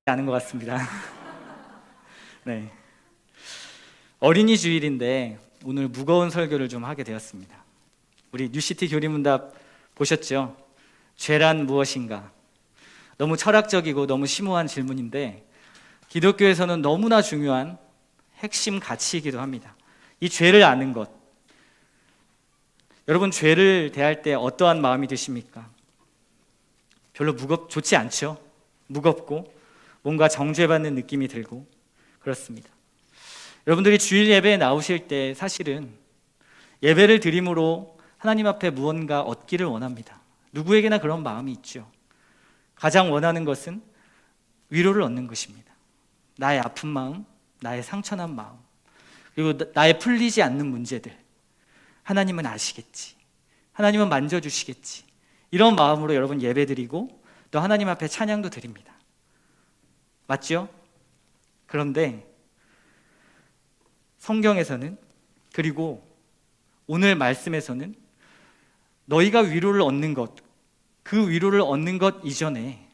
아는 것 같습니다. 네. 어린이 주일인데 오늘 무거운 설교를 좀 하게 되었습니다. 우리 뉴시티 교리문답 보셨죠? 죄란 무엇인가? 너무 철학적이고 너무 심오한 질문인데 기독교에서는 너무나 중요한 핵심 가치이기도 합니다. 이 죄를 아는 것. 여러분, 죄를 대할 때 어떠한 마음이 드십니까? 별로 좋지 않죠? 무겁고 뭔가 정죄받는 느낌이 들고 그렇습니다. 여러분들이 주일 예배에 나오실 때 사실은 예배를 드림으로 하나님 앞에 무언가 얻기를 원합니다. 누구에게나 그런 마음이 있죠. 가장 원하는 것은 위로를 얻는 것입니다. 나의 아픈 마음, 나의 상처난 마음, 그리고 나의 풀리지 않는 문제들, 하나님은 아시겠지, 하나님은 만져주시겠지, 이런 마음으로 여러분 예배드리고 또 하나님 앞에 찬양도 드립니다. 맞죠? 그런데 성경에서는, 그리고 오늘 말씀에서는 너희가 위로를 얻는 것, 그 위로를 얻는 것 이전에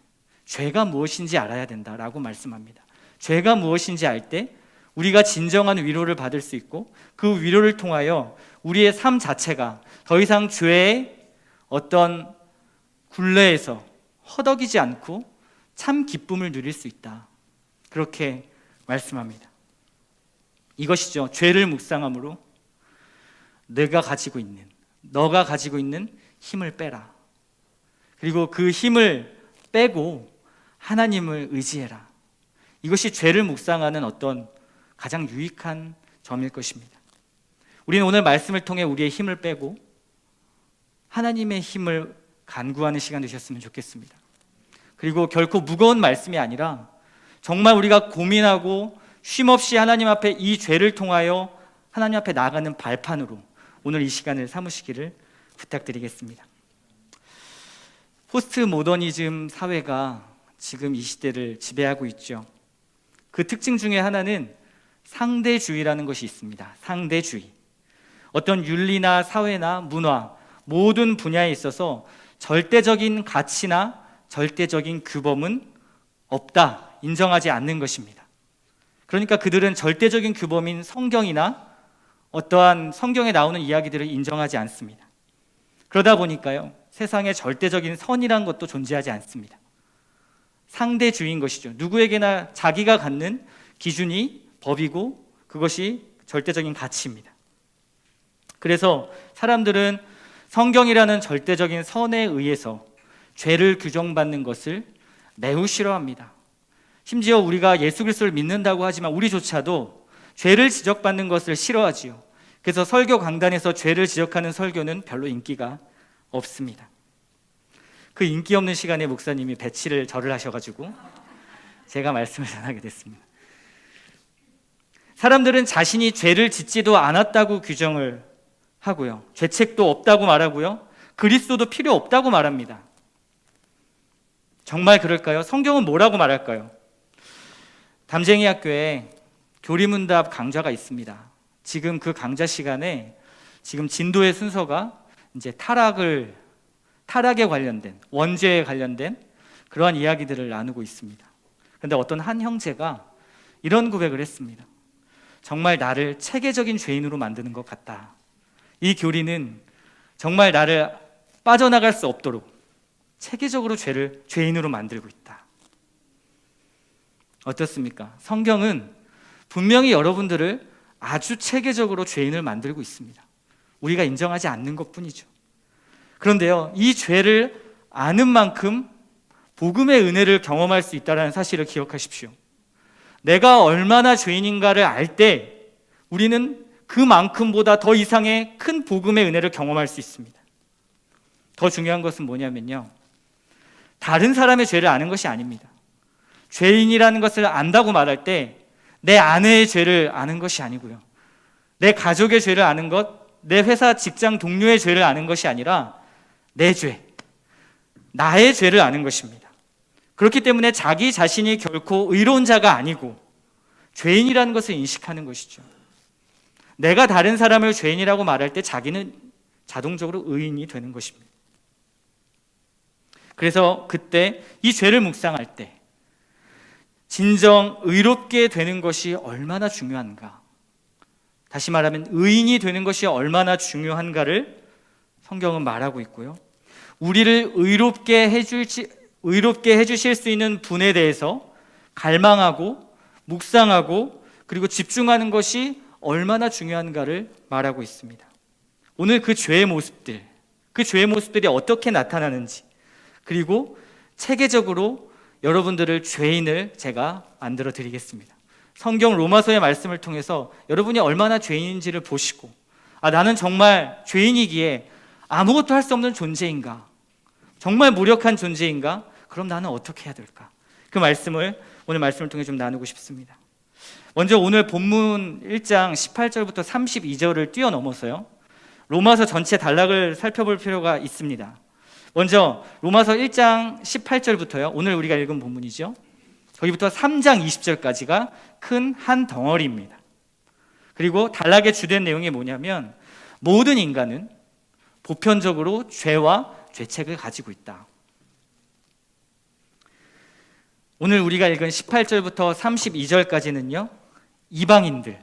죄가 무엇인지 알아야 된다라고 말씀합니다. 죄가 무엇인지 알 때 우리가 진정한 위로를 받을 수 있고 그 위로를 통하여 우리의 삶 자체가 더 이상 죄의 어떤 굴레에서 허덕이지 않고 참 기쁨을 누릴 수 있다. 그렇게 말씀합니다. 이것이죠. 죄를 묵상함으로 너가 가지고 있는 힘을 빼라. 그리고 그 힘을 빼고 하나님을 의지해라. 이것이 죄를 묵상하는 어떤 가장 유익한 점일 것입니다. 우리는 오늘 말씀을 통해 우리의 힘을 빼고 하나님의 힘을 간구하는 시간 되셨으면 좋겠습니다. 그리고 결코 무거운 말씀이 아니라 정말 우리가 고민하고 쉼없이 하나님 앞에 이 죄를 통하여 하나님 앞에 나아가는 발판으로 오늘 이 시간을 삼으시기를 부탁드리겠습니다. 포스트 모더니즘 사회가 지금 이 시대를 지배하고 있죠. 그 특징 중에 하나는 상대주의라는 것이 있습니다. 상대주의. 어떤 윤리나 사회나 문화 모든 분야에 있어서 절대적인 가치나 절대적인 규범은 없다, 인정하지 않는 것입니다. 그러니까 그들은 절대적인 규범인 성경이나 어떠한 성경에 나오는 이야기들을 인정하지 않습니다. 그러다 보니까요, 세상에 절대적인 선이라는 것도 존재하지 않습니다. 상대주의인 것이죠. 누구에게나 자기가 갖는 기준이 법이고 그것이 절대적인 가치입니다. 그래서 사람들은 성경이라는 절대적인 선에 의해서 죄를 규정받는 것을 매우 싫어합니다. 심지어 우리가 예수 그리스도를 믿는다고 하지만 우리조차도 죄를 지적받는 것을 싫어하지요. 그래서 설교 강단에서 죄를 지적하는 설교는 별로 인기가 없습니다. 그 인기 없는 시간에 목사님이 배치를 절을 하셔가지고 제가 말씀을 전하게 됐습니다. 사람들은 자신이 죄를 짓지도 않았다고 규정을 하고요, 죄책도 없다고 말하고요, 그리스도도 필요 없다고 말합니다. 정말 그럴까요? 성경은 뭐라고 말할까요? 담쟁이 학교에 교리문답 강좌가 있습니다. 지금 그 강좌 시간에 지금 진도의 순서가 이제 타락에 관련된, 원죄에 관련된 그러한 이야기들을 나누고 있습니다. 그런데 어떤 한 형제가 이런 고백을 했습니다. 정말 나를 체계적인 죄인으로 만드는 것 같다. 이 교리는 정말 나를 빠져나갈 수 없도록 체계적으로 죄인으로 만들고 있다. 어떻습니까? 성경은 분명히 여러분들을 아주 체계적으로 죄인을 만들고 있습니다. 우리가 인정하지 않는 것뿐이죠. 그런데요, 이 죄를 아는 만큼 복음의 은혜를 경험할 수 있다는 사실을 기억하십시오. 내가 얼마나 죄인인가를 알 때 우리는 그만큼보다 더 이상의 큰 복음의 은혜를 경험할 수 있습니다. 더 중요한 것은 뭐냐면요, 다른 사람의 죄를 아는 것이 아닙니다. 죄인이라는 것을 안다고 말할 때 내 아내의 죄를 아는 것이 아니고요, 내 가족의 죄를 아는 것, 내 회사 직장 동료의 죄를 아는 것이 아니라 내 죄, 나의 죄를 아는 것입니다. 그렇기 때문에 자기 자신이 결코 의로운 자가 아니고 죄인이라는 것을 인식하는 것이죠. 내가 다른 사람을 죄인이라고 말할 때 자기는 자동적으로 의인이 되는 것입니다. 그래서 그때 이 죄를 묵상할 때 진정 의롭게 되는 것이 얼마나 중요한가, 다시 말하면 의인이 되는 것이 얼마나 중요한가를 성경은 말하고 있고요. 우리를 의롭게 해주실 수 있는 분에 대해서 갈망하고 묵상하고 그리고 집중하는 것이 얼마나 중요한가를 말하고 있습니다. 오늘 그 죄의 모습들이 어떻게 나타나는지, 그리고 체계적으로 여러분들을 죄인을 제가 만들어 드리겠습니다. 성경 로마서의 말씀을 통해서 여러분이 얼마나 죄인인지를 보시고, 나는 정말 죄인이기에 아무것도 할 수 없는 존재인가, 정말 무력한 존재인가, 그럼 나는 어떻게 해야 될까, 그 말씀을 오늘 말씀을 통해 좀 나누고 싶습니다. 먼저 오늘 본문 1장 18절부터 32절을 뛰어넘어서요, 로마서 전체 단락을 살펴볼 필요가 있습니다. 먼저 로마서 1장 18절부터요, 오늘 우리가 읽은 본문이죠, 거기부터 3장 20절까지가 큰 한 덩어리입니다. 그리고 단락의 주된 내용이 뭐냐면, 모든 인간은 보편적으로 죄와 죄책을 가지고 있다. 오늘 우리가 읽은 18절부터 32절까지는요, 이방인들,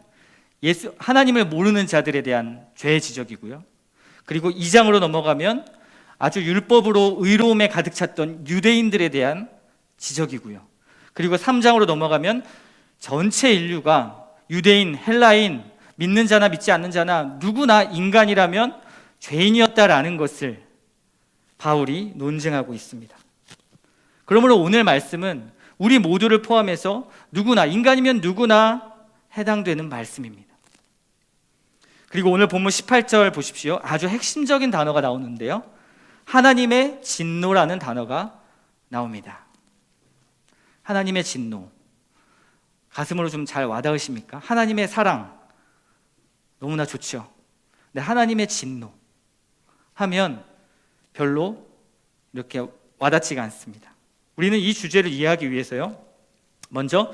하나님을 모르는 자들에 대한 죄의 지적이고요. 그리고 2장으로 넘어가면 아주 율법으로 의로움에 가득 찼던 유대인들에 대한 지적이고요. 그리고 3장으로 넘어가면 전체 인류가 유대인, 헬라인, 믿는 자나 믿지 않는 자나 누구나 인간이라면 죄인이었다라는 것을 바울이 논증하고 있습니다. 그러므로 오늘 말씀은 우리 모두를 포함해서 누구나, 인간이면 누구나 해당되는 말씀입니다. 그리고 오늘 본문 18절 보십시오. 아주 핵심적인 단어가 나오는데요, 하나님의 진노라는 단어가 나옵니다. 하나님의 진노, 가슴으로 좀 잘 와닿으십니까? 하나님의 사랑 너무나 좋죠. 근데 하나님의 진노 하면 별로 이렇게 와닿지가 않습니다. 우리는 이 주제를 이해하기 위해서요, 먼저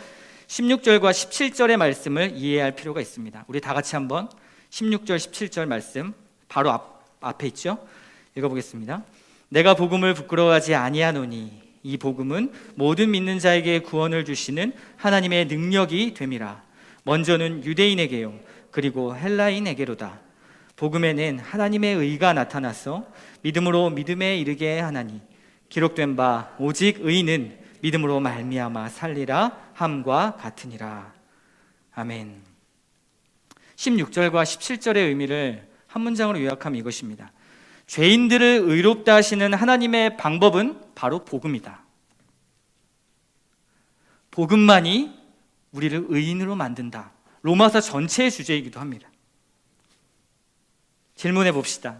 16절과 17절의 말씀을 이해할 필요가 있습니다. 우리 다 같이 한번 16절, 17절 말씀 바로 앞에 있죠? 읽어보겠습니다. 내가 복음을 부끄러워하지 아니하노니 이 복음은 모든 믿는 자에게 구원을 주시는 하나님의 능력이 됨이라. 먼저는 유대인에게요, 그리고 헬라인에게로다. 복음에는 하나님의 의가 나타나서 믿음으로 믿음에 이르게 하나니 기록된 바 오직 의인은 믿음으로 말미암아 살리라 함과 같으니라. 아멘. 16절과 17절의 의미를 한 문장으로 요약하면 이것입니다. 죄인들을 의롭다 하시는 하나님의 방법은 바로 복음이다. 복음만이 우리를 의인으로 만든다. 로마서 전체의 주제이기도 합니다. 질문해 봅시다.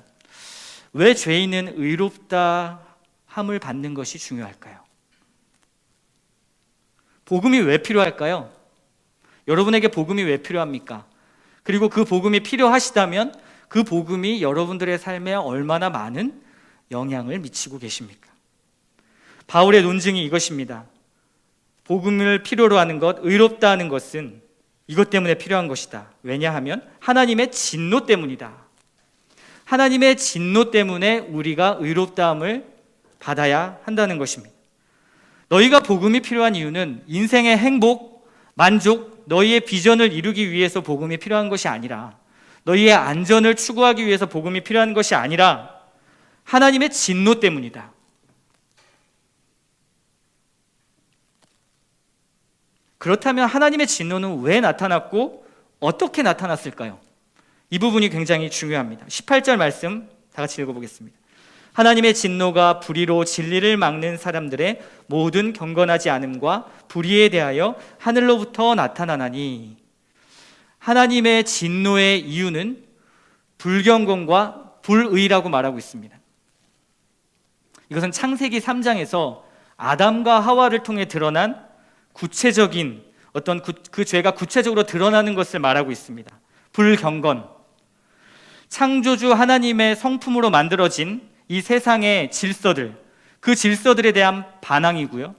왜 죄인은 의롭다 함을 받는 것이 중요할까요? 복음이 왜 필요할까요? 여러분에게 복음이 왜 필요합니까? 그리고 그 복음이 필요하시다면 그 복음이 여러분들의 삶에 얼마나 많은 영향을 미치고 계십니까? 바울의 논증이 이것입니다. 복음을 필요로 하는 것, 의롭다 하는 것은 이것 때문에 필요한 것이다. 왜냐하면 하나님의 진노 때문이다. 하나님의 진노 때문에 우리가 의롭다함을 받아야 한다는 것입니다. 너희가 복음이 필요한 이유는 인생의 행복, 만족, 너희의 비전을 이루기 위해서 복음이 필요한 것이 아니라, 너희의 안전을 추구하기 위해서 복음이 필요한 것이 아니라 하나님의 진노 때문이다. 그렇다면 하나님의 진노는 왜 나타났고 어떻게 나타났을까요? 이 부분이 굉장히 중요합니다. 18절 말씀 다 같이 읽어보겠습니다. 하나님의 진노가 불의로 진리를 막는 사람들의 모든 경건하지 않음과 불의에 대하여 하늘로부터 나타나나니. 하나님의 진노의 이유는 불경건과 불의라고 말하고 있습니다. 이것은 창세기 3장에서 아담과 하와를 통해 드러난 구체적인 어떤 그 죄가 구체적으로 드러나는 것을 말하고 있습니다. 불경건, 창조주 하나님의 성품으로 만들어진 이 세상의 질서들, 그 질서들에 대한 반항이고요.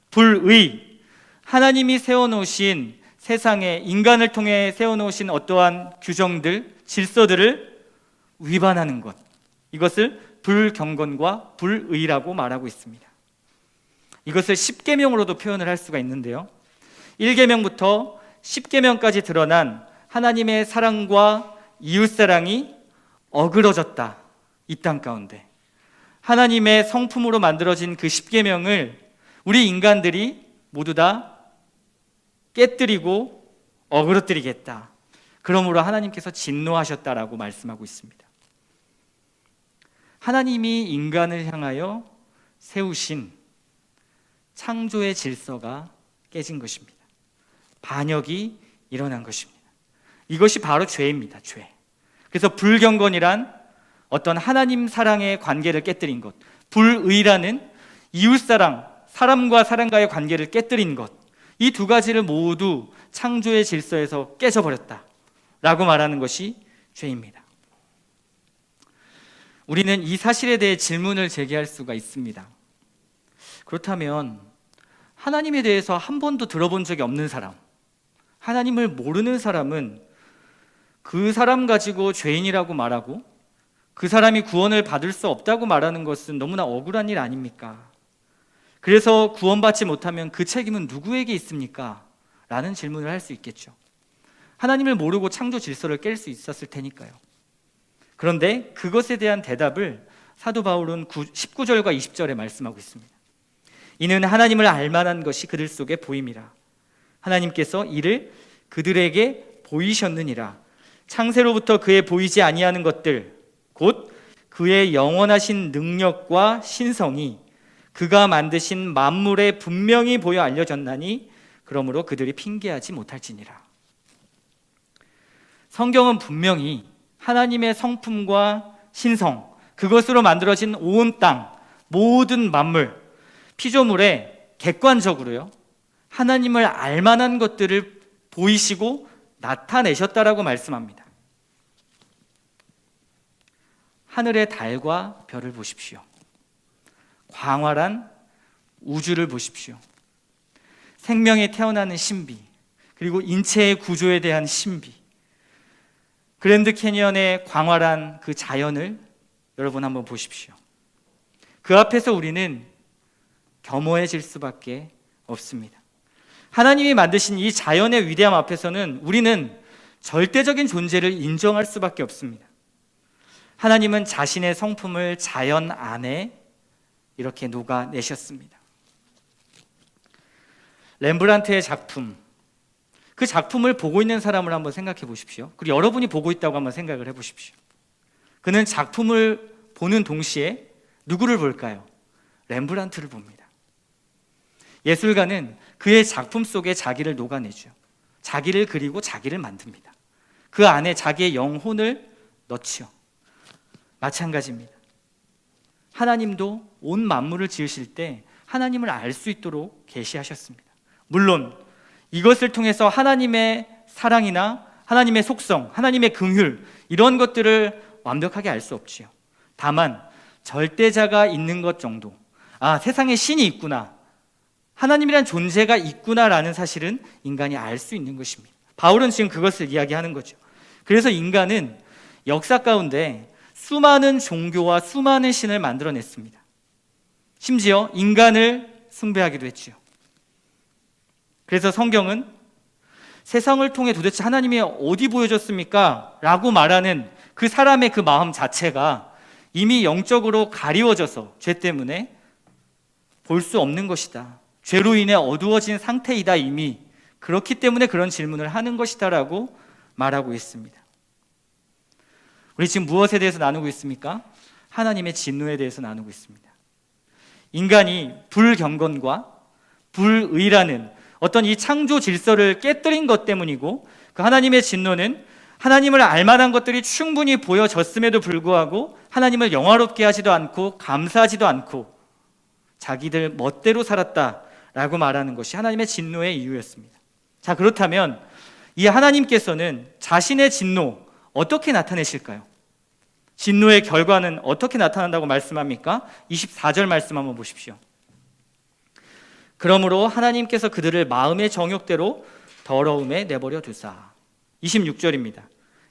불의, 하나님이 세워놓으신 세상에 인간을 통해 세워놓으신 어떠한 규정들, 질서들을 위반하는 것, 이것을 불경건과 불의라고 말하고 있습니다. 이것을 10계명으로도 표현을 할 수가 있는데요, 1계명부터 10계명까지 드러난 하나님의 사랑과 이웃사랑이 어그러졌다. 이 땅 가운데 하나님의 성품으로 만들어진 그 10계명을 우리 인간들이 모두 다 깨뜨리고 어그러뜨리겠다. 그러므로 하나님께서 진노하셨다라고 말씀하고 있습니다. 하나님이 인간을 향하여 세우신 창조의 질서가 깨진 것입니다. 반역이 일어난 것입니다. 이것이 바로 죄입니다. 죄. 그래서 불경건이란 어떤 하나님 사랑의 관계를 깨뜨린 것, 불의라는 이웃사랑, 사람과 사람과의 관계를 깨뜨린 것, 이 두 가지를 모두 창조의 질서에서 깨져버렸다 라고 말하는 것이 죄입니다. 우리는 이 사실에 대해 질문을 제기할 수가 있습니다. 그렇다면 하나님에 대해서 한 번도 들어본 적이 없는 사람, 하나님을 모르는 사람은 그 사람 가지고 죄인이라고 말하고 그 사람이 구원을 받을 수 없다고 말하는 것은 너무나 억울한 일 아닙니까? 그래서 구원받지 못하면 그 책임은 누구에게 있습니까? 라는 질문을 할 수 있겠죠. 하나님을 모르고 창조 질서를 깰 수 있었을 테니까요. 그런데 그것에 대한 대답을 사도 바울은 19절과 20절에 말씀하고 있습니다. 이는 하나님을 알만한 것이 그들 속에 보임이라. 하나님께서 이를 그들에게 보이셨느니라. 창세로부터 그의 보이지 아니하는 것들, 곧 그의 영원하신 능력과 신성이 그가 만드신 만물에 분명히 보여 알려졌나니 그러므로 그들이 핑계하지 못할지니라. 성경은 분명히 하나님의 성품과 신성, 그것으로 만들어진 온 땅, 모든 만물, 피조물에 객관적으로요, 하나님을 알만한 것들을 보이시고 나타내셨다라고 말씀합니다. 하늘의 달과 별을 보십시오. 광활한 우주를 보십시오. 생명이 태어나는 신비, 그리고 인체의 구조에 대한 신비, 그랜드 캐니언의 광활한 그 자연을 여러분 한번 보십시오. 그 앞에서 우리는 겸허해질 수밖에 없습니다. 하나님이 만드신 이 자연의 위대함 앞에서는 우리는 절대적인 존재를 인정할 수밖에 없습니다. 하나님은 자신의 성품을 자연 안에 이렇게 녹아내셨습니다. 렘브란트의 작품, 그 작품을 보고 있는 사람을 한번 생각해 보십시오. 그리고 여러분이 보고 있다고 한번 생각을 해 보십시오. 그는 작품을 보는 동시에 누구를 볼까요? 렘브란트를 봅니다. 예술가는 그의 작품 속에 자기를 녹아내죠. 자기를 그리고 자기를 만듭니다. 그 안에 자기의 영혼을 넣지요. 마찬가지입니다. 하나님도 온 만물을 지으실 때 하나님을 알 수 있도록 계시하셨습니다. 물론 이것을 통해서 하나님의 사랑이나 하나님의 속성, 하나님의 긍휼, 이런 것들을 완벽하게 알 수 없지요. 다만 절대자가 있는 것 정도, 세상에 신이 있구나, 하나님이란 존재가 있구나라는 사실은 인간이 알 수 있는 것입니다. 바울은 지금 그것을 이야기하는 거죠. 그래서 인간은 역사 가운데 수많은 종교와 수많은 신을 만들어냈습니다. 심지어 인간을 숭배하기도 했지요. 그래서 성경은 세상을 통해 도대체 하나님이 어디 보여줬습니까? 라고 말하는 그 사람의 그 마음 자체가 이미 영적으로 가리워져서 죄 때문에 볼 수 없는 것이다. 죄로 인해 어두워진 상태이다. 이미 그렇기 때문에 그런 질문을 하는 것이다 라고 말하고 있습니다. 우리 지금 무엇에 대해서 나누고 있습니까? 하나님의 진노에 대해서 나누고 있습니다. 인간이 불경건과 불의라는 어떤 이 창조 질서를 깨뜨린 것 때문이고, 그 하나님의 진노는 하나님을 알만한 것들이 충분히 보여졌음에도 불구하고 하나님을 영화롭게 하지도 않고 감사하지도 않고 자기들 멋대로 살았다라고 말하는 것이 하나님의 진노의 이유였습니다. 자, 그렇다면 이 하나님께서는 자신의 진노 어떻게 나타내실까요? 진노의 결과는 어떻게 나타난다고 말씀합니까? 24절 말씀 한번 보십시오. 그러므로 하나님께서 그들을 마음의 정욕대로 더러움에 내버려 두사. 26절입니다.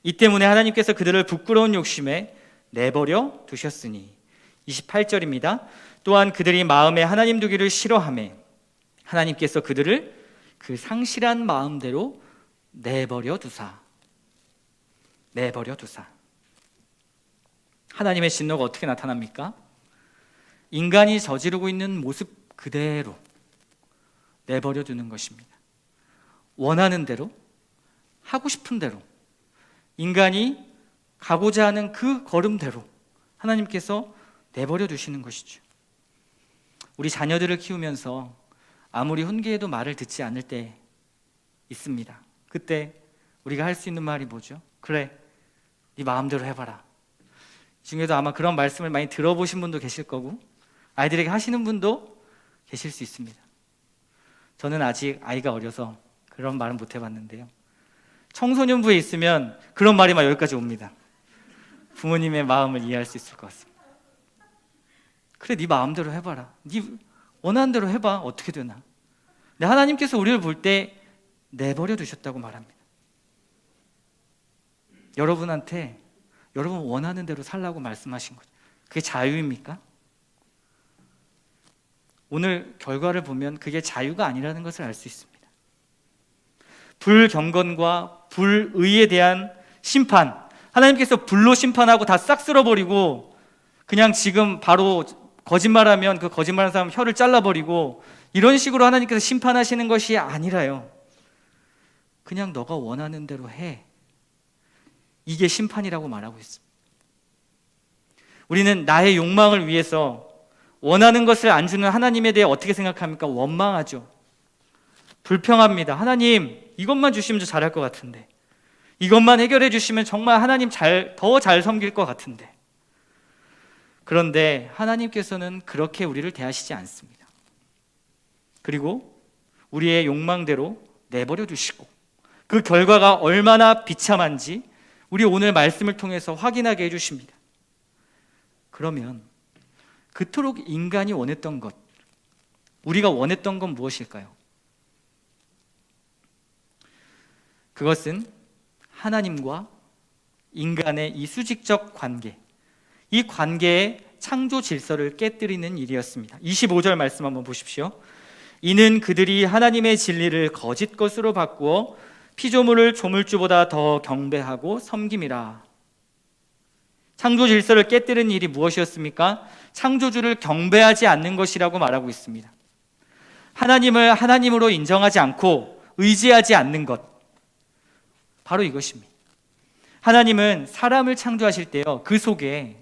이 때문에 하나님께서 그들을 부끄러운 욕심에 내버려 두셨으니 28절입니다. 또한 그들이 마음에 하나님 두기를 싫어하매 하나님께서 그들을 그 상실한 마음대로 내버려 두사. 하나님의 진노가 어떻게 나타납니까? 인간이 저지르고 있는 모습 그대로 내버려 두는 것입니다. 원하는 대로, 하고 싶은 대로, 인간이 가고자 하는 그 걸음대로 하나님께서 내버려 두시는 것이죠. 우리 자녀들을 키우면서 아무리 훈계해도 말을 듣지 않을 때 있습니다. 그때 우리가 할 수 있는 말이 뭐죠? 그래, 네 마음대로 해봐라. 이 중에도 아마 그런 말씀을 많이 들어보신 분도 계실 거고 아이들에게 하시는 분도 계실 수 있습니다. 저는 아직 아이가 어려서 그런 말은 못 해봤는데요. 청소년부에 있으면 그런 말이 막 여기까지 옵니다. 부모님의 마음을 이해할 수 있을 것 같습니다. 그래, 네 마음대로 해봐라. 네 원하는 대로 해봐. 어떻게 되나. 근데 하나님께서 우리를 볼 때 내버려 두셨다고 말합니다. 여러분한테 여러분 원하는 대로 살라고 말씀하신 거죠. 그게 자유입니까? 오늘 결과를 보면 그게 자유가 아니라는 것을 알 수 있습니다. 불경건과 불의에 대한 심판, 하나님께서 불로 심판하고 다 싹 쓸어버리고 그냥 지금 바로 거짓말하면 그 거짓말하는 사람 혀를 잘라버리고 이런 식으로 하나님께서 심판하시는 것이 아니라요, 그냥 너가 원하는 대로 해, 이게 심판이라고 말하고 있습니다. 우리는 나의 욕망을 위해서 원하는 것을 안 주는 하나님에 대해 어떻게 생각합니까? 원망하죠. 불평합니다. 하나님, 이것만 주시면 저 잘할 것 같은데, 이것만 해결해 주시면 정말 하나님 더 잘 섬길 것 같은데. 그런데 하나님께서는 그렇게 우리를 대하시지 않습니다. 그리고 우리의 욕망대로 내버려 두시고 그 결과가 얼마나 비참한지 우리 오늘 말씀을 통해서 확인하게 해주십니다. 그러면 그토록 인간이 원했던 것, 우리가 원했던 건 무엇일까요? 그것은 하나님과 인간의 이 수직적 관계, 이 관계의 창조 질서를 깨뜨리는 일이었습니다. 25절 말씀 한번 보십시오. 이는 그들이 하나님의 진리를 거짓 것으로 바꾸어 피조물을 조물주보다 더 경배하고 섬김이라. 창조 질서를 깨뜨리는 일이 무엇이었습니까? 창조주를 경배하지 않는 것이라고 말하고 있습니다. 하나님을 하나님으로 인정하지 않고 의지하지 않는 것, 바로 이것입니다. 하나님은 사람을 창조하실 때요, 그 속에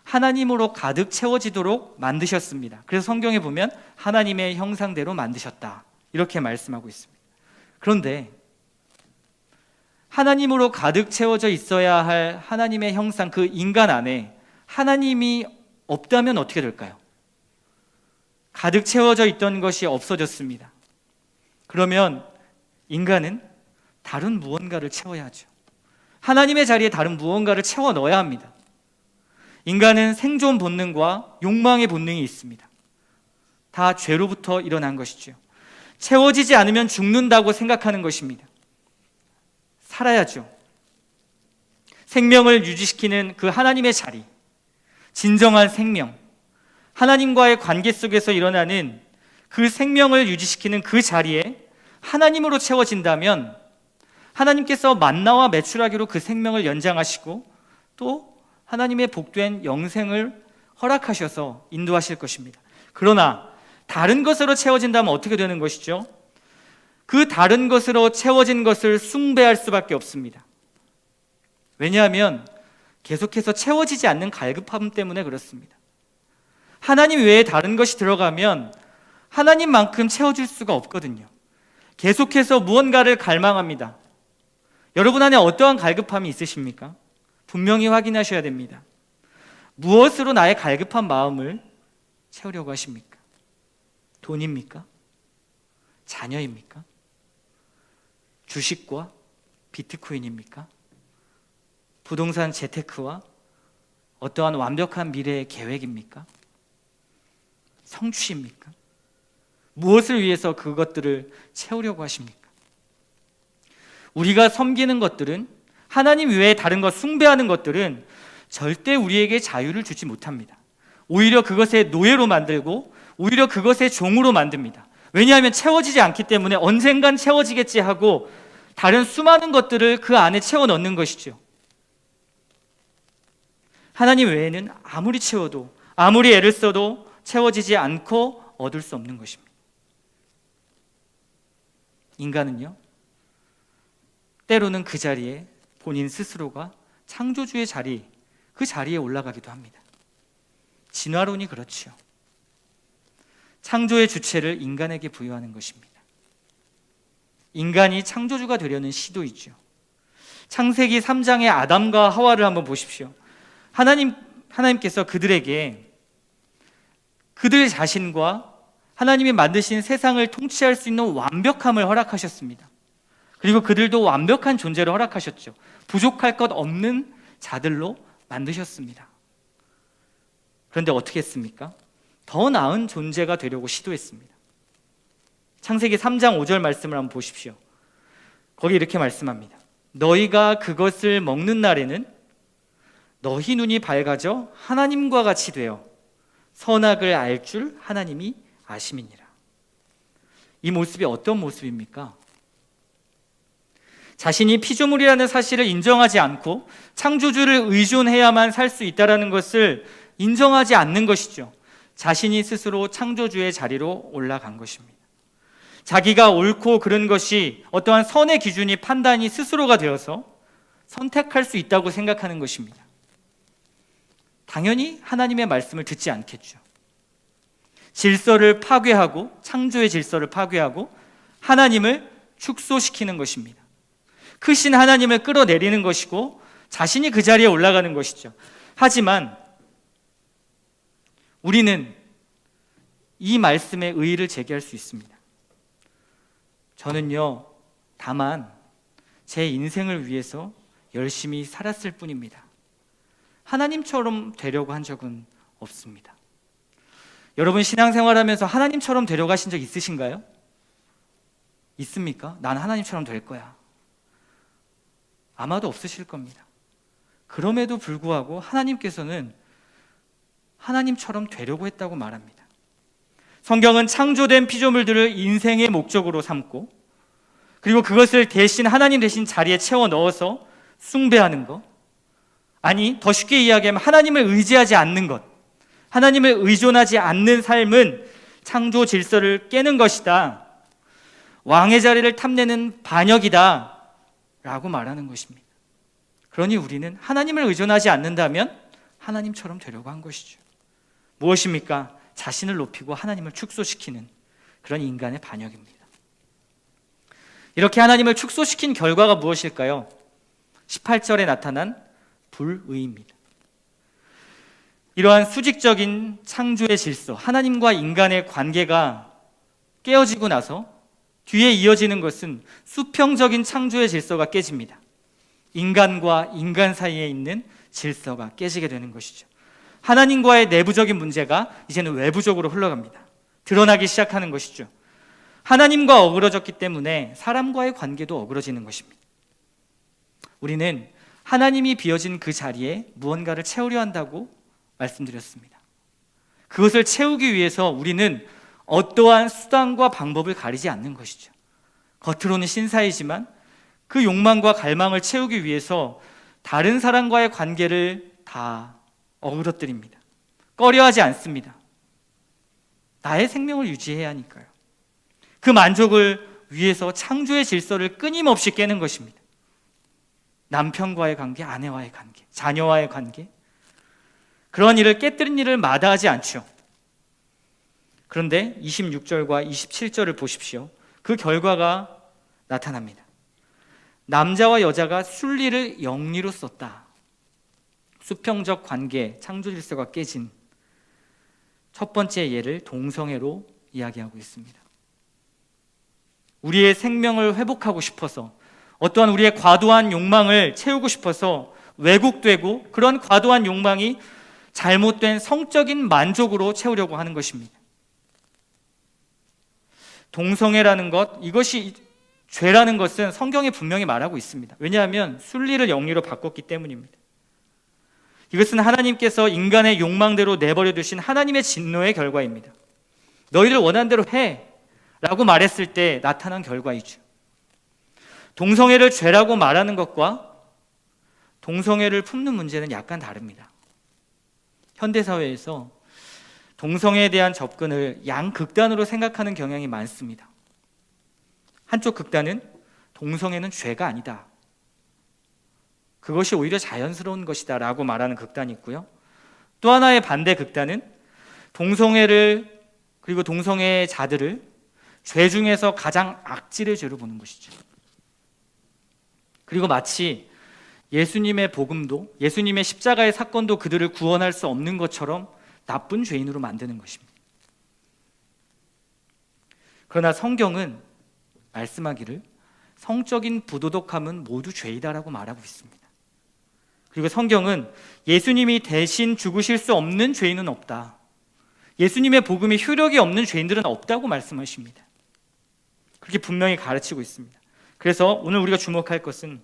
하나님으로 가득 채워지도록 만드셨습니다. 그래서 성경에 보면 하나님의 형상대로 만드셨다, 이렇게 말씀하고 있습니다. 그런데 하나님으로 가득 채워져 있어야 할 하나님의 형상, 그 인간 안에 하나님이 없다면 어떻게 될까요? 가득 채워져 있던 것이 없어졌습니다. 그러면 인간은 다른 무언가를 채워야 하죠. 하나님의 자리에 다른 무언가를 채워 넣어야 합니다. 인간은 생존 본능과 욕망의 본능이 있습니다. 다 죄로부터 일어난 것이죠. 채워지지 않으면 죽는다고 생각하는 것입니다. 살아야죠. 생명을 유지시키는 그 하나님의 자리, 진정한 생명, 하나님과의 관계 속에서 일어나는 그 생명을 유지시키는 그 자리에 하나님으로 채워진다면 하나님께서 만나와 메추라기로 그 생명을 연장하시고 또 하나님의 복된 영생을 허락하셔서 인도하실 것입니다. 그러나 다른 것으로 채워진다면 어떻게 되는 것이죠? 그 다른 것으로 채워진 것을 숭배할 수밖에 없습니다. 왜냐하면 계속해서 채워지지 않는 갈급함 때문에 그렇습니다. 하나님 외에 다른 것이 들어가면 하나님만큼 채워질 수가 없거든요. 계속해서 무언가를 갈망합니다. 여러분 안에 어떠한 갈급함이 있으십니까? 분명히 확인하셔야 됩니다. 무엇으로 나의 갈급한 마음을 채우려고 하십니까? 돈입니까? 자녀입니까? 주식과 비트코인입니까? 부동산 재테크와 어떠한 완벽한 미래의 계획입니까? 성취입니까? 무엇을 위해서 그것들을 채우려고 하십니까? 우리가 섬기는 것들은, 하나님 외에 다른 것 숭배하는 것들은 절대 우리에게 자유를 주지 못합니다. 오히려 그것의 노예로 만들고 오히려 그것의 종으로 만듭니다. 왜냐하면 채워지지 않기 때문에 언젠간 채워지겠지 하고 다른 수많은 것들을 그 안에 채워 넣는 것이죠. 하나님 외에는 아무리 채워도 아무리 애를 써도 채워지지 않고 얻을 수 없는 것입니다. 인간은요, 때로는 그 자리에 본인 스스로가 창조주의 자리, 그 자리에 올라가기도 합니다. 진화론이 그렇지요. 창조의 주체를 인간에게 부여하는 것입니다. 인간이 창조주가 되려는 시도이죠. 창세기 3장의 아담과 하와를 한번 보십시오. 하나님께서 그들에게 그들 자신과 하나님이 만드신 세상을 통치할 수 있는 완벽함을 허락하셨습니다. 그리고 그들도 완벽한 존재를 허락하셨죠. 부족할 것 없는 자들로 만드셨습니다. 그런데 어떻게 했습니까? 더 나은 존재가 되려고 시도했습니다. 창세기 3장 5절 말씀을 한번 보십시오. 거기 이렇게 말씀합니다. 너희가 그것을 먹는 날에는 너희 눈이 밝아져 하나님과 같이 되어 선악을 알 줄 하나님이 아심이니라. 이 모습이 어떤 모습입니까? 자신이 피조물이라는 사실을 인정하지 않고 창조주를 의존해야만 살 수 있다는 것을 인정하지 않는 것이죠. 자신이 스스로 창조주의 자리로 올라간 것입니다. 자기가 옳고 그른 것이 어떠한 선의 기준이 판단이 스스로가 되어서 선택할 수 있다고 생각하는 것입니다. 당연히 하나님의 말씀을 듣지 않겠죠. 질서를 파괴하고 창조의 질서를 파괴하고 하나님을 축소시키는 것입니다. 크신 하나님을 끌어내리는 것이고 자신이 그 자리에 올라가는 것이죠. 하지만 우리는 이 말씀에 의의를 제기할 수 있습니다. 저는요, 다만 제 인생을 위해서 열심히 살았을 뿐입니다. 하나님처럼 되려고 한 적은 없습니다. 여러분 신앙생활하면서 하나님처럼 되려고 하신 적 있으신가요? 있습니까? 난 하나님처럼 될 거야. 아마도 없으실 겁니다. 그럼에도 불구하고 하나님께서는 하나님처럼 되려고 했다고 말합니다. 성경은 창조된 피조물들을 인생의 목적으로 삼고 그리고 그것을 대신 하나님 대신 자리에 채워 넣어서 숭배하는 것, 아니 더 쉽게 이야기하면 하나님을 의지하지 않는 것, 하나님을 의존하지 않는 삶은 창조 질서를 깨는 것이다, 왕의 자리를 탐내는 반역이다 라고 말하는 것입니다. 그러니 우리는 하나님을 의존하지 않는다면 하나님처럼 되려고 한 것이죠. 무엇입니까? 자신을 높이고 하나님을 축소시키는 그런 인간의 반역입니다. 이렇게 하나님을 축소시킨 결과가 무엇일까요? 18절에 나타난 불의입니다. 이러한 수직적인 창조의 질서, 하나님과 인간의 관계가 깨어지고 나서 뒤에 이어지는 것은 수평적인 창조의 질서가 깨집니다. 인간과 인간 사이에 있는 질서가 깨지게 되는 것이죠. 하나님과의 내부적인 문제가 이제는 외부적으로 흘러갑니다. 드러나기 시작하는 것이죠. 하나님과 어그러졌기 때문에 사람과의 관계도 어그러지는 것입니다. 우리는 하나님이 비어진 그 자리에 무언가를 채우려 한다고 말씀드렸습니다. 그것을 채우기 위해서 우리는 어떠한 수단과 방법을 가리지 않는 것이죠. 겉으로는 신사이지만 그 욕망과 갈망을 채우기 위해서 다른 사람과의 관계를 다 어그러뜨립니다. 꺼려하지 않습니다. 나의 생명을 유지해야 하니까요. 그 만족을 위해서 창조의 질서를 끊임없이 깨는 것입니다. 남편과의 관계, 아내와의 관계, 자녀와의 관계, 그런 일을 깨뜨린 일을 마다하지 않죠. 그런데 26절과 27절을 보십시오. 그 결과가 나타납니다. 남자와 여자가 순리를 영리로 썼다. 수평적 관계, 창조 질서가 깨진 첫 번째 예를 동성애로 이야기하고 있습니다. 우리의 생명을 회복하고 싶어서, 어떠한 우리의 과도한 욕망을 채우고 싶어서 왜곡되고 그런 과도한 욕망이 잘못된 성적인 만족으로 채우려고 하는 것입니다. 동성애라는 것, 이것이 죄라는 것은 성경에 분명히 말하고 있습니다. 왜냐하면 순리를 영리로 바꿨기 때문입니다. 이것은 하나님께서 인간의 욕망대로 내버려 두신 하나님의 진노의 결과입니다. 너희를 원하는 대로 해 라고 말했을 때 나타난 결과이죠. 동성애를 죄라고 말하는 것과 동성애를 품는 문제는 약간 다릅니다. 현대사회에서 동성애에 대한 접근을 양극단으로 생각하는 경향이 많습니다. 한쪽 극단은 동성애는 죄가 아니다, 그것이 오히려 자연스러운 것이다 라고 말하는 극단이 있고요. 또 하나의 반대 극단은 동성애를, 그리고 동성애자들을 죄 중에서 가장 악질의 죄로 보는 것이죠. 그리고 마치 예수님의 복음도, 예수님의 십자가의 사건도 그들을 구원할 수 없는 것처럼 나쁜 죄인으로 만드는 것입니다. 그러나 성경은 말씀하기를 성적인 부도덕함은 모두 죄이다라고 말하고 있습니다. 그리고 성경은 예수님이 대신 죽으실 수 없는 죄인은 없다, 예수님의 복음이 효력이 없는 죄인들은 없다고 말씀하십니다. 그렇게 분명히 가르치고 있습니다. 그래서 오늘 우리가 주목할 것은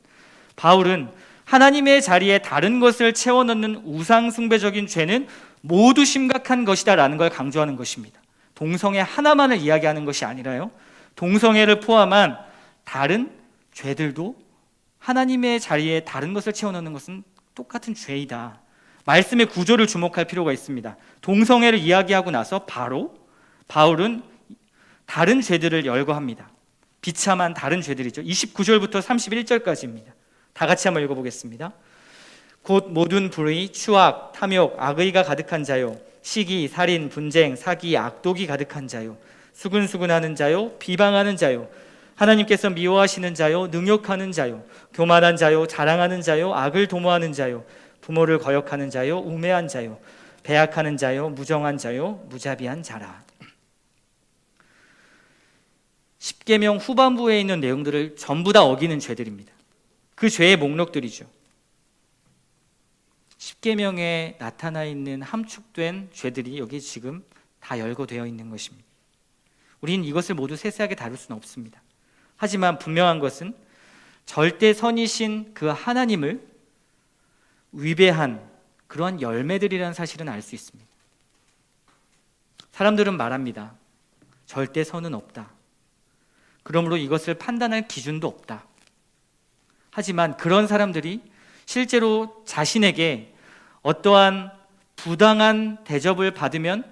바울은 하나님의 자리에 다른 것을 채워넣는 우상숭배적인 죄는 모두 심각한 것이다 라는 걸 강조하는 것입니다. 동성애 하나만을 이야기하는 것이 아니라요, 동성애를 포함한 다른 죄들도 하나님의 자리에 다른 것을 채워넣는 것은 똑같은 죄이다. 말씀의 구조를 주목할 필요가 있습니다. 동성애를 이야기하고 나서 바로 바울은 다른 죄들을 열거합니다. 비참한 다른 죄들이죠. 29절부터 31절까지입니다. 다 같이 한번 읽어보겠습니다. 곧 모든 불의, 추악, 탐욕, 악의가 가득한 자요, 시기, 살인, 분쟁, 사기, 악독이 가득한 자요, 수근수근하는 자요, 비방하는 자요, 하나님께서 미워하시는 자요, 능욕하는 자요, 교만한 자요, 자랑하는 자요, 악을 도모하는 자요, 부모를 거역하는 자요, 우매한 자요, 배약하는 자요, 무정한 자요, 무자비한 자라. 십계명 후반부에 있는 내용들을 전부 다 어기는 죄들입니다. 그 죄의 목록들이죠. 십계명에 나타나 있는 함축된 죄들이 여기 지금 다 열거되어 있는 것입니다. 우리는 이것을 모두 세세하게 다룰 수는 없습니다. 하지만 분명한 것은 절대 선이신 그 하나님을 위배한 그러한 열매들이라는 사실은 알 수 있습니다. 사람들은 말합니다. 절대 선은 없다. 그러므로 이것을 판단할 기준도 없다. 하지만 그런 사람들이 실제로 자신에게 어떠한 부당한 대접을 받으면,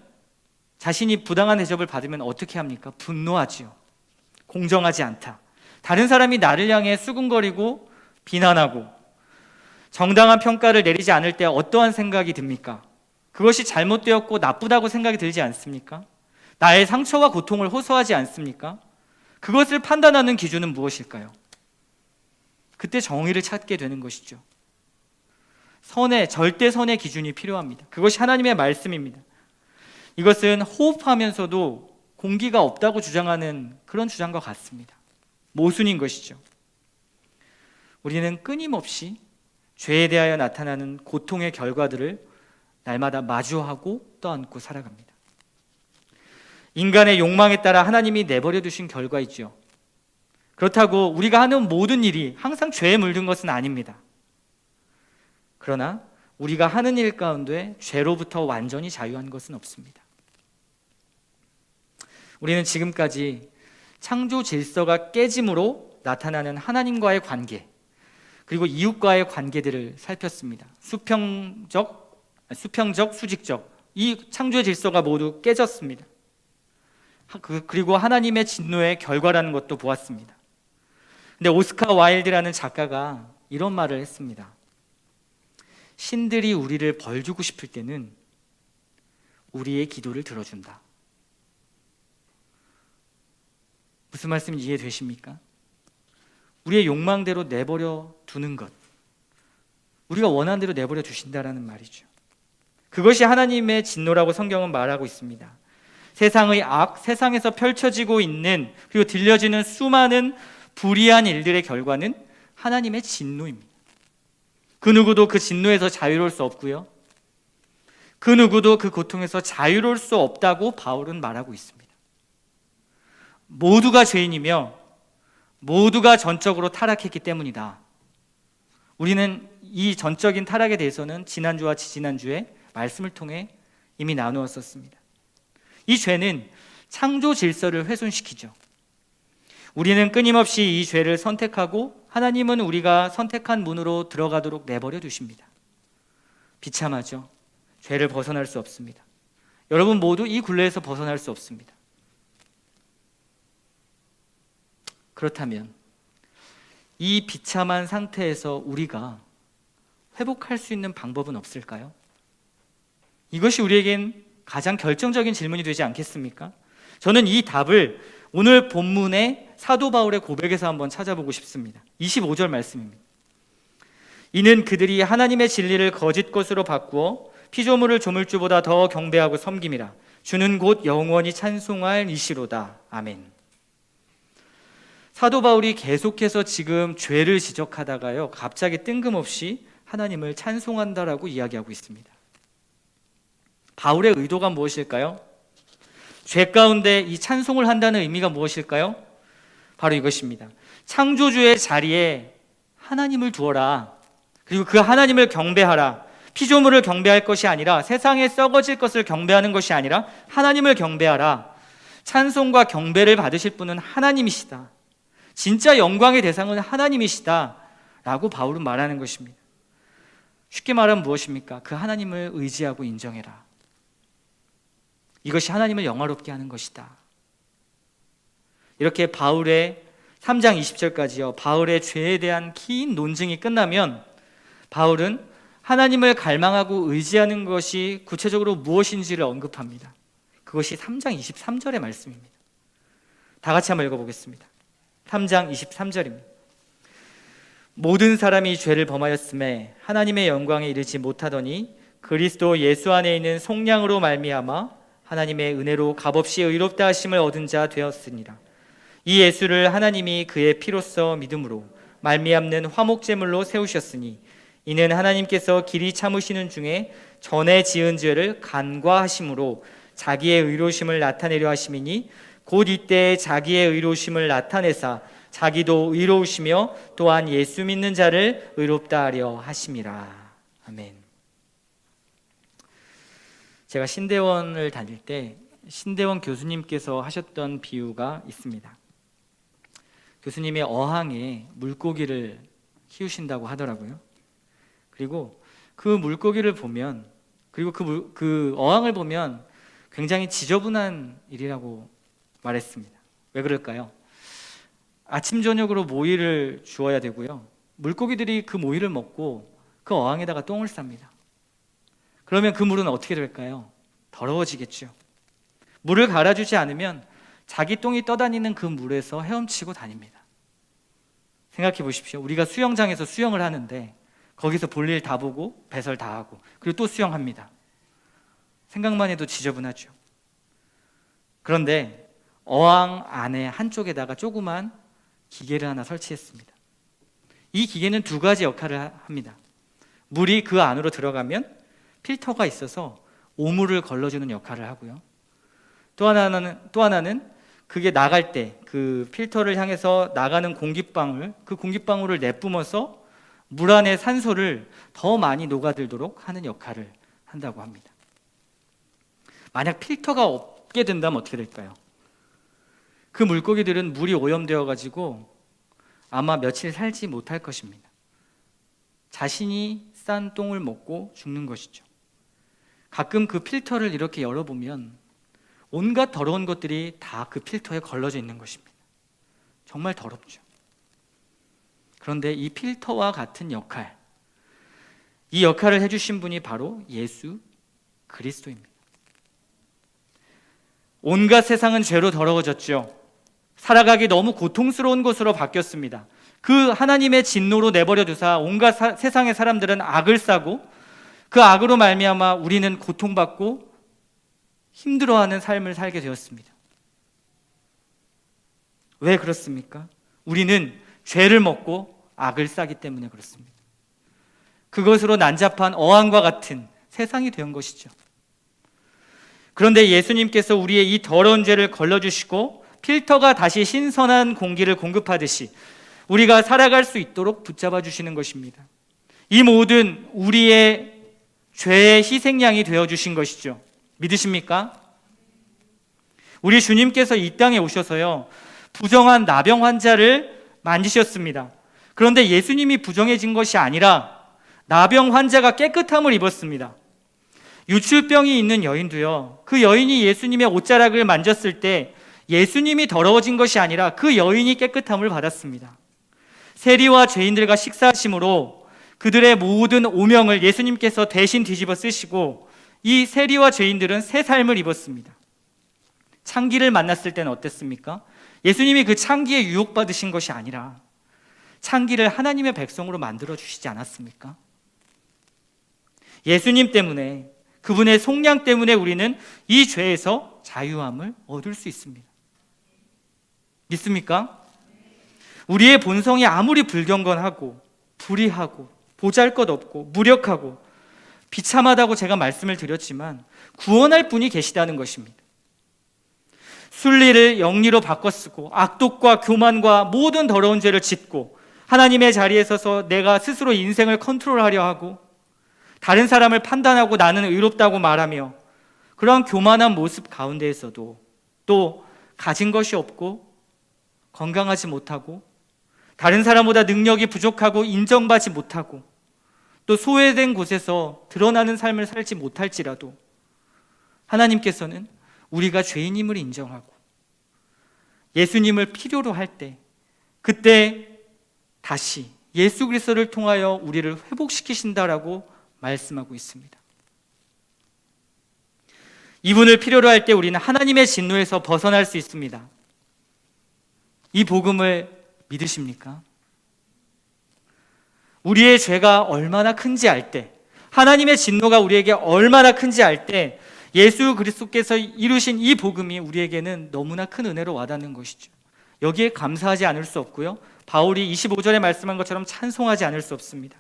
자신이 부당한 대접을 받으면 어떻게 합니까? 분노하지요. 공정하지 않다. 다른 사람이 나를 향해 수군거리고 비난하고 정당한 평가를 내리지 않을 때 어떠한 생각이 듭니까? 그것이 잘못되었고 나쁘다고 생각이 들지 않습니까? 나의 상처와 고통을 호소하지 않습니까? 그것을 판단하는 기준은 무엇일까요? 그때 정의를 찾게 되는 것이죠. 선의, 절대 선의 기준이 필요합니다. 그것이 하나님의 말씀입니다. 이것은 호흡하면서도 공기가 없다고 주장하는 그런 주장과 같습니다. 모순인 것이죠. 우리는 끊임없이 죄에 대하여 나타나는 고통의 결과들을 날마다 마주하고 떠안고 살아갑니다. 인간의 욕망에 따라 하나님이 내버려 두신 결과이죠. 그렇다고 우리가 하는 모든 일이 항상 죄에 물든 것은 아닙니다. 그러나 우리가 하는 일 가운데 죄로부터 완전히 자유한 것은 없습니다. 우리는 지금까지 창조 질서가 깨짐으로 나타나는 하나님과의 관계, 그리고 이웃과의 관계들을 살폈습니다. 수평적, 수직적, 이 창조의 질서가 모두 깨졌습니다. 그리고 하나님의 진노의 결과라는 것도 보았습니다. 근데 오스카 와일드라는 작가가 이런 말을 했습니다. 신들이 우리를 벌주고 싶을 때는 우리의 기도를 들어준다. 무슨 말씀인지 이해되십니까? 우리의 욕망대로 내버려 두는 것, 우리가 원하는 대로 내버려 두신다라는 말이죠. 그것이 하나님의 진노라고 성경은 말하고 있습니다. 세상의 악, 세상에서 펼쳐지고 있는, 그리고 들려지는 수많은 불의한 일들의 결과는 하나님의 진노입니다. 그 누구도 그 진노에서 자유로울 수 없고요, 그 누구도 그 고통에서 자유로울 수 없다고 바울은 말하고 있습니다. 모두가 죄인이며 모두가 전적으로 타락했기 때문이다. 우리는 이 전적인 타락에 대해서는 지난주와 지지난주에 말씀을 통해 이미 나누었었습니다. 이 죄는 창조 질서를 훼손시키죠. 우리는 끊임없이 이 죄를 선택하고 하나님은 우리가 선택한 문으로 들어가도록 내버려 두십니다. 비참하죠. 죄를 벗어날 수 없습니다. 여러분 모두 이 굴레에서 벗어날 수 없습니다. 그렇다면 이 비참한 상태에서 우리가 회복할 수 있는 방법은 없을까요? 이것이 우리에겐 가장 결정적인 질문이 되지 않겠습니까? 저는 이 답을 오늘 본문의 사도 바울의 고백에서 한번 찾아보고 싶습니다. 25절 말씀입니다. 이는 그들이 하나님의 진리를 거짓 것으로 바꾸어 피조물을 조물주보다 더 경배하고 섬김이라. 주는 곧 영원히 찬송할 이시로다. 아멘. 사도 바울이 계속해서 지금 죄를 지적하다가요, 갑자기 뜬금없이 하나님을 찬송한다라고 이야기하고 있습니다. 바울의 의도가 무엇일까요? 죄 가운데 이 찬송을 한다는 의미가 무엇일까요? 바로 이것입니다. 창조주의 자리에 하나님을 두어라. 그리고 그 하나님을 경배하라. 피조물을 경배할 것이 아니라, 세상에 썩어질 것을 경배하는 것이 아니라 하나님을 경배하라. 찬송과 경배를 받으실 분은 하나님이시다. 진짜 영광의 대상은 하나님이시다 라고 바울은 말하는 것입니다. 쉽게 말하면 무엇입니까? 그 하나님을 의지하고 인정해라. 이것이 하나님을 영화롭게 하는 것이다. 이렇게 바울의 3장 20절까지요, 바울의 죄에 대한 긴 논증이 끝나면 바울은 하나님을 갈망하고 의지하는 것이 구체적으로 무엇인지를 언급합니다. 그것이 3장 23절의 말씀입니다. 다 같이 한번 읽어보겠습니다. 3장 23절입니다. 모든 사람이 죄를 범하였음에 하나님의 영광에 이르지 못하더니 그리스도 예수 안에 있는 속량으로 말미암아 하나님의 은혜로 값없이 의롭다 하심을 얻은 자 되었으니라. 이 예수를 하나님이 그의 피로써 믿음으로 말미암는 화목제물로 세우셨으니 이는 하나님께서 길이 참으시는 중에 전에 지은 죄를 간과하심으로 자기의 의로우심을 나타내려 하심이니 곧 이때 자기의 의로우심을 나타내사 자기도 의로우시며 또한 예수 믿는 자를 의롭다 하려 하심이라. 아멘. 제가 신대원을 다닐 때 신대원 교수님께서 하셨던 비유가 있습니다. 교수님의 어항에 물고기를 키우신다고 하더라고요. 그리고 그 물고기를 보면, 그리고 그 어항을 보면 굉장히 지저분한 일이라고 말했습니다. 왜 그럴까요? 아침 저녁으로 모이를 주어야 되고요, 물고기들이 그 모이를 먹고 그 어항에다가 똥을 쌉니다. 그러면 그 물은 어떻게 될까요? 더러워지겠죠. 물을 갈아주지 않으면 자기 똥이 떠다니는 그 물에서 헤엄치고 다닙니다. 생각해 보십시오. 우리가 수영장에서 수영을 하는데 거기서 볼일 다 보고 배설 다 하고 그리고 또 수영합니다. 생각만 해도 지저분하죠. 그런데 어항 안에 한쪽에다가 조그만 기계를 하나 설치했습니다. 이 기계는 두 가지 역할을 합니다. 물이 그 안으로 들어가면 필터가 있어서 오물을 걸러주는 역할을 하고요, 또 하나는 그게 나갈 때 그 필터를 향해서 나가는 공기방울, 그 공기방울을 내뿜어서 물 안의 산소를 더 많이 녹아들도록 하는 역할을 한다고 합니다. 만약 필터가 없게 된다면 어떻게 될까요? 그 물고기들은 물이 오염되어 가지고 아마 며칠 살지 못할 것입니다. 자신이 싼 똥을 먹고 죽는 것이죠. 가끔 그 필터를 이렇게 열어보면 온갖 더러운 것들이 다 그 필터에 걸러져 있는 것입니다. 정말 더럽죠. 그런데 이 필터와 같은 역할, 이 역할을 해주신 분이 바로 예수 그리스도입니다. 온갖 세상은 죄로 더러워졌죠. 살아가기 너무 고통스러운 곳으로 바뀌었습니다. 그 하나님의 진노로 내버려 두사 온갖 세상의 사람들은 악을 싸고 그 악으로 말미암아 우리는 고통받고 힘들어하는 삶을 살게 되었습니다. 왜 그렇습니까? 우리는 죄를 먹고 악을 싸기 때문에 그렇습니다. 그것으로 난잡한 어항과 같은 세상이 된 것이죠. 그런데 예수님께서 우리의 이 더러운 죄를 걸러주시고 필터가 다시 신선한 공기를 공급하듯이 우리가 살아갈 수 있도록 붙잡아 주시는 것입니다. 이 모든 우리의 죄의 희생양이 되어주신 것이죠. 믿으십니까? 우리 주님께서 이 땅에 오셔서요, 부정한 나병 환자를 만지셨습니다. 그런데 예수님이 부정해진 것이 아니라 나병 환자가 깨끗함을 입었습니다. 유출병이 있는 여인도요, 그 여인이 예수님의 옷자락을 만졌을 때 예수님이 더러워진 것이 아니라 그 여인이 깨끗함을 받았습니다. 세리와 죄인들과 식사하심으로 그들의 모든 오명을 예수님께서 대신 뒤집어 쓰시고 이 세리와 죄인들은 새 삶을 입었습니다. 창기를 만났을 때는 어땠습니까? 예수님이 그 창기에 유혹받으신 것이 아니라 창기를 하나님의 백성으로 만들어 주시지 않았습니까? 예수님 때문에, 그분의 속량 때문에 우리는 이 죄에서 자유함을 얻을 수 있습니다. 믿습니까? 우리의 본성이 아무리 불경건하고 불의하고 보잘것없고 무력하고 비참하다고 제가 말씀을 드렸지만 구원할 분이 계시다는 것입니다. 순리를 영리로 바꿔 쓰고 악독과 교만과 모든 더러운 죄를 짓고 하나님의 자리에 서서 내가 스스로 인생을 컨트롤하려 하고 다른 사람을 판단하고 나는 의롭다고 말하며 그러한 교만한 모습 가운데에서도 또 가진 것이 없고 건강하지 못하고 다른 사람보다 능력이 부족하고 인정받지 못하고 또 소외된 곳에서 드러나는 삶을 살지 못할지라도 하나님께서는 우리가 죄인임을 인정하고 예수님을 필요로 할 때 그때 다시 예수 그리스도를 통하여 우리를 회복시키신다라고 말씀하고 있습니다. 이분을 필요로 할 때 우리는 하나님의 진노에서 벗어날 수 있습니다. 이 복음을 믿으십니까? 우리의 죄가 얼마나 큰지 알 때, 하나님의 진노가 우리에게 얼마나 큰지 알 때 예수 그리스도께서 이루신 이 복음이 우리에게는 너무나 큰 은혜로 와닿는 것이죠. 여기에 감사하지 않을 수 없고요, 바울이 25절에 말씀한 것처럼 찬송하지 않을 수 없습니다.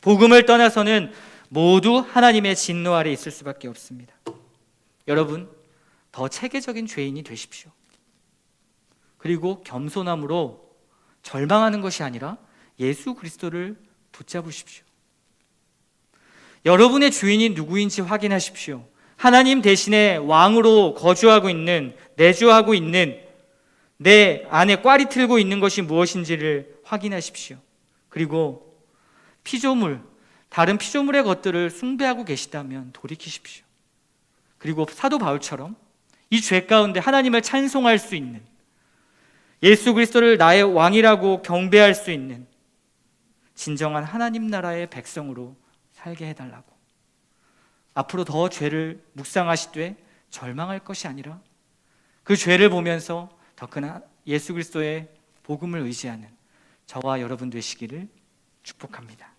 복음을 떠나서는 모두 하나님의 진노 아래 있을 수밖에 없습니다. 여러분, 더 체계적인 죄인이 되십시오. 그리고 겸손함으로 절망하는 것이 아니라 예수 그리스도를 붙잡으십시오. 여러분의 주인이 누구인지 확인하십시오. 하나님 대신에 왕으로 거주하고 있는, 내주하고 있는, 내 안에 꽈리 틀고 있는 것이 무엇인지를 확인하십시오. 그리고 피조물, 다른 피조물의 것들을 숭배하고 계시다면 돌이키십시오. 그리고 사도 바울처럼 이 죄 가운데 하나님을 찬송할 수 있는, 예수 그리스도를 나의 왕이라고 경배할 수 있는 진정한 하나님 나라의 백성으로 살게 해달라고. 앞으로 더 죄를 묵상하시되 절망할 것이 아니라 그 죄를 보면서 더 큰 예수 그리스도의 복음을 의지하는 저와 여러분 되시기를 축복합니다.